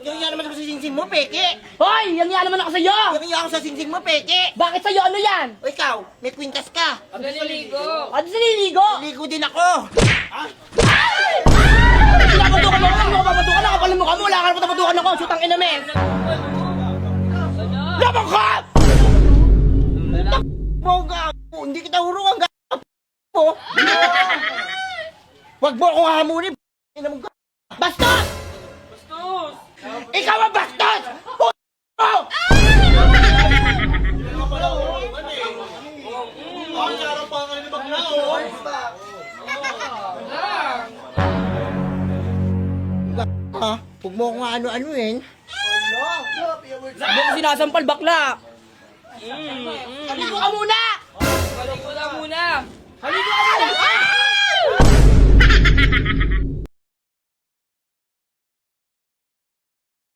Yung yan naman ako sa singsing mo, peke. Hoy! Yang yan naman ako sa'yo! Yung yan ako sa singsing mo, peke. Bakit sa'yo? Ano yan? O ikaw, may kwintas ka. Ano siniligo? Ligo din ako. Pinapatukan mo ako! Hindi mo papatukan ako! Kapal mo ka mo! Wala ka na papatukan ako! Shootang ina, men! Labang ka! Bongga ako. Hindi kita huruan ka. Po. Wag mo akong hamunin. Bastos! Ikaw ang bastos! P***o! Ha? Huwag mo akong ano-anuin. Hindi ko sinasampal, bakla! Haligo ka muna! Haligo ka muna! Haligo ka muna!